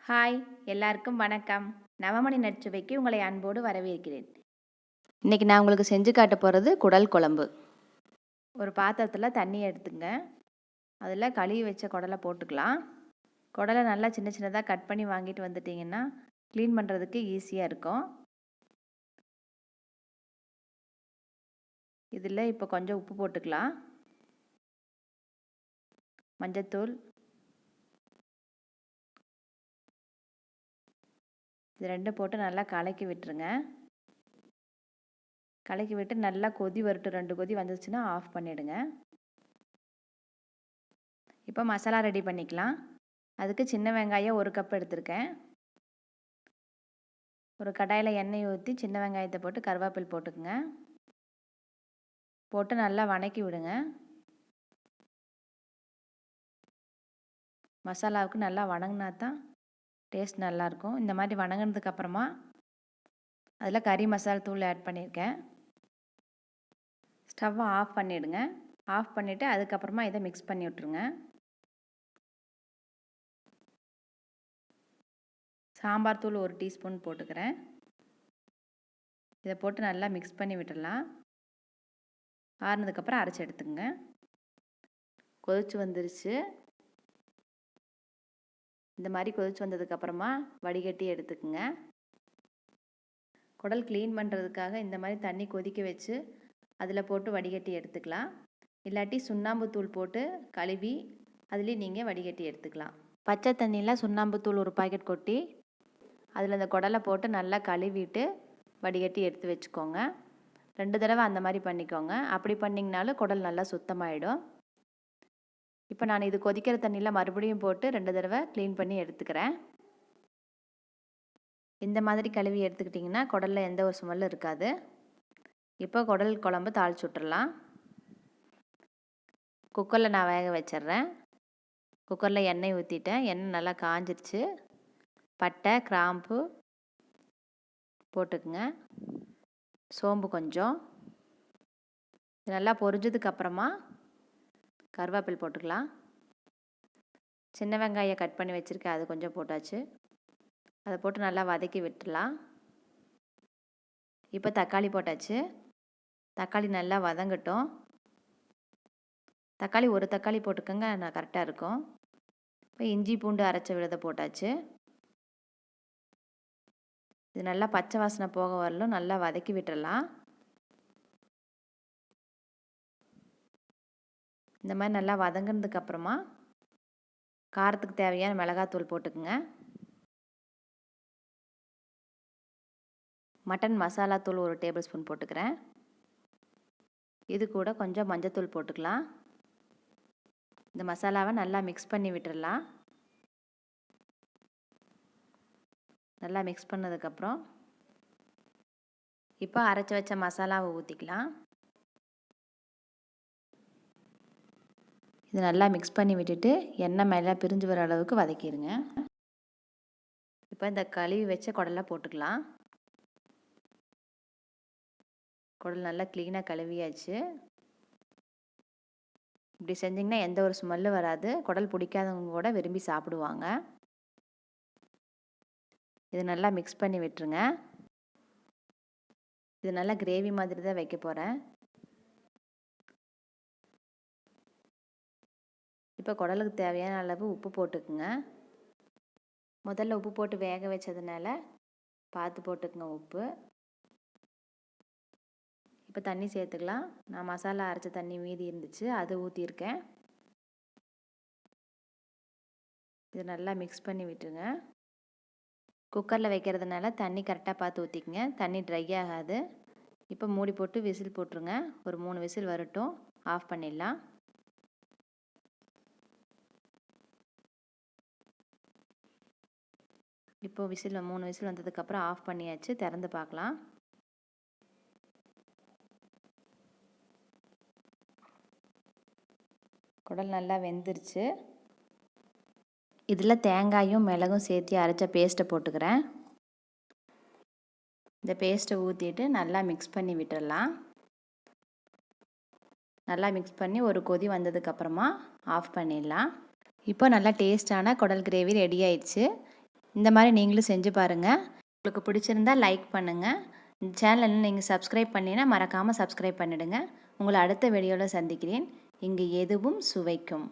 Hi, எல்லாருக்கும் வணக்கம். நவமணி நற்சுவைக்கு உங்களை அன்போடு வரவேற்கிறேன். இன்றைக்கி நான் உங்களுக்கு செஞ்சு காட்ட போகிறது குடல் குழம்பு. ஒரு பாத்திரத்தில் தண்ணி எடுத்துங்க. அதில் கழுவி வச்ச குடலை போட்டுக்கலாம். குடலை நல்லா சின்ன சின்னதாக கட் பண்ணி வாங்கிட்டு வந்துட்டிங்கன்னா க்ளீன் பண்ணுறதுக்கு ஈஸியாக இருக்கும். இதில் இப்போ கொஞ்சம் உப்பு போட்டுக்கலாம், மஞ்சத்தூள், இது ரெண்டும் போட்டு நல்லா கலக்கி விட்டுருங்க. கலக்கி விட்டு நல்லா கொதி வரட்டும். 2 கொதி வந்துச்சுன்னா ஆஃப் பண்ணிவிடுங்க. இப்போ மசாலா ரெடி பண்ணிக்கலாம். அதுக்கு சின்ன வெங்காயம் 1 கப் எடுத்திருக்கேன். ஒரு கடாயில் எண்ணெய் ஊற்றி சின்ன வெங்காயத்தை போட்டு கருவேப்பிலை போட்டுக்குங்க. போட்டு நல்லா வதக்கி விடுங்க. மசாலாவுக்கு நல்லா வதங்கினா தான் டேஸ்ட் நல்லாயிருக்கும். இந்த மாதிரி வதங்கினதுக்கப்புறமா அதில் கறி மசாலா தூள் ஆட் பண்ணியிருக்கேன். ஸ்டவ்வை ஆஃப் பண்ணிவிடுங்க. ஆஃப் பண்ணிவிட்டு அதுக்கப்புறமா இதை மிக்ஸ் பண்ணி விட்ருங்க. சாம்பார் தூள் 1 டீஸ்பூன் போட்டுக்கிறேன். இதை போட்டு நல்லா மிக்ஸ் பண்ணி விட்டுடலாம். ஆறுனதுக்கப்புறம் அரைச்சி எடுத்துங்க. கொதிச்சு வந்துருச்சு. இந்த மாதிரி கொதிச்சு வந்ததுக்கப்புறமா வடிகட்டி எடுத்துக்குங்க. குடல் க்ளீன் பண்ணுறதுக்காக இந்த மாதிரி தண்ணி கொதிக்க வச்சு அதில் போட்டு வடிகட்டி எடுத்துக்கலாம். இல்லாட்டி சுண்ணாம்பு தூள் போட்டு கழுவி அதுலேயும் நீங்கள் வடிகட்டி எடுத்துக்கலாம். பச்சை தண்ணியில் சுண்ணாம்பு தூள் 1 பாக்கெட் கொட்டி அதில் இந்த குடலை போட்டு நல்லா கழுவிட்டு வடிகட்டி எடுத்து வச்சுக்கோங்க. 2 தடவை அந்த மாதிரி பண்ணிக்கோங்க. அப்படி பண்ணிங்கனாலும் குடல் நல்லா சுத்தமாகிடும். இப்போ நான் இது கொதிக்கிற தண்ணியில் மறுபடியும் போட்டு 2 தடவை க்ளீன் பண்ணி எடுத்துக்கிறேன். இந்த மாதிரி கழுவி எடுத்துக்கிட்டிங்கன்னா குடலில் எந்த ஒரு ஸ்மெல்லும் இருக்காது. இப்போ குடல் குழம்பு தாளிச்சு விட்டுறலாம். குக்கரில் நான் வேக வச்சிட்றேன். குக்கரில் எண்ணெய் ஊற்றிட்டேன். எண்ணெய் நல்லா காஞ்சிருச்சு. பட்டை, கிராம்பு போட்டுக்குங்க. சோம்பு கொஞ்சம். நல்லா பொரிஞ்சதுக்கப்புறமா கருவேப்பிலை போட்டுக்கலாம். சின்ன வெங்காயம் கட் பண்ணி வச்சுருக்கேன், அது கொஞ்சம் போட்டாச்சு. அதை போட்டு நல்லா வதக்கி விட்டுடலாம். இப்போ தக்காளி போட்டாச்சு. தக்காளி நல்லா வதங்கட்டும். தக்காளி 1 தக்காளி போட்டுக்கோங்க, நான் கரெக்டாக இருக்கும். இப்போ இஞ்சி பூண்டு அரைச்ச விழுதை போட்டாச்சு. இது நல்லா பச்சை வாசனை போக வரலும் நல்லா வதக்கி விட்டுடலாம். இந்த மாதிரி நல்லா வதங்கினதுக்கப்புறமா காரத்துக்கு தேவையான மிளகாத்தூள் போட்டுக்குங்க. மட்டன் மசாலா தூள் 1 டேபிள் ஸ்பூன் போட்டுக்கிறேன். இது கூட கொஞ்சம் மஞ்சத்தூள் போட்டுக்கலாம். இந்த மசாலாவை நல்லா மிக்ஸ் பண்ணி விட்டுடலாம். நல்லா மிக்ஸ் பண்ணதுக்கப்புறம் இப்போ அரைச்சி வச்ச மசாலாவை ஊற்றிக்கலாம். இது நல்லா மிக்ஸ் பண்ணி விட்டுட்டு எண்ணெய் மேலே பிரிஞ்சு வர அளவுக்கு வதக்கிடுங்க. இப்போ இந்த கழுவி வச்ச குடலை போட்டுக்கலாம். குடல் நல்லா க்ளீனாக கழுவியாச்சு. இப்படி செஞ்சிங்கன்னா எந்த ஒரு ஸ்மெல்லும் வராது. குடல் பிடிக்காதவங்க கூட விரும்பி சாப்பிடுவாங்க. இது நல்லா மிக்ஸ் பண்ணி விட்டுருங்க. இது நல்லா கிரேவி மாதிரி தான் வைக்க போகிறேன். இப்போ குடலுக்கு தேவையான அளவு உப்பு போட்டுக்குங்க. முதல்ல உப்பு போட்டு வேக வச்சதுனால பார்த்து போட்டுக்குங்க உப்பு. இப்போ தண்ணி சேர்த்துக்கலாம். நான் மசாலா அரைச்ச தண்ணி மீதி இருந்துச்சு, அது ஊற்றிருக்கேன். இது நல்லா மிக்ஸ் பண்ணி விட்டுருங்க. குக்கரில் வைக்கிறதுனால தண்ணி கரெக்டாக பார்த்து ஊற்றிக்குங்க. தண்ணி ட்ரை ஆகாது. இப்போ மூடி போட்டு விசில் போட்டுருங்க. ஒரு 3 விசில் வரட்டும், ஆஃப் பண்ணிடலாம். இப்போ 3 விசில் வந்ததுக்கப்புறம் ஆஃப் பண்ணியாச்சு. திறந்து பார்க்கலாம். குடல் நல்லா வெந்துருச்சு. இதில் தேங்காயும் மிளகும் சேர்த்து அரைச்ச பேஸ்ட்டை போட்டுக்கிறேன். இந்த பேஸ்ட்டை ஊற்றிட்டு நல்லா மிக்ஸ் பண்ணி விட்டுடலாம். நல்லா மிக்ஸ் பண்ணி ஒரு கொதி வந்ததுக்கப்புறமா ஆஃப் பண்ணிடலாம். இப்போ நல்லா டேஸ்டான குடல் கிரேவி ரெடி ஆயிடுச்சு. இந்த மாதிரி நீங்களும் செஞ்சு பாருங்கள். உங்களுக்கு பிடிச்சிருந்தா லைக் பண்ணுங்கள். இந்த சேனலை நீங்கள் சப்ஸ்கிரைப் பண்ணினா மறக்காமல் சப்ஸ்கிரைப் பண்ணிவிடுங்க. உங்களை அடுத்த வீடியோவில் சந்திக்கிறேன். இங்கு எதுவும் சுவைக்கும்.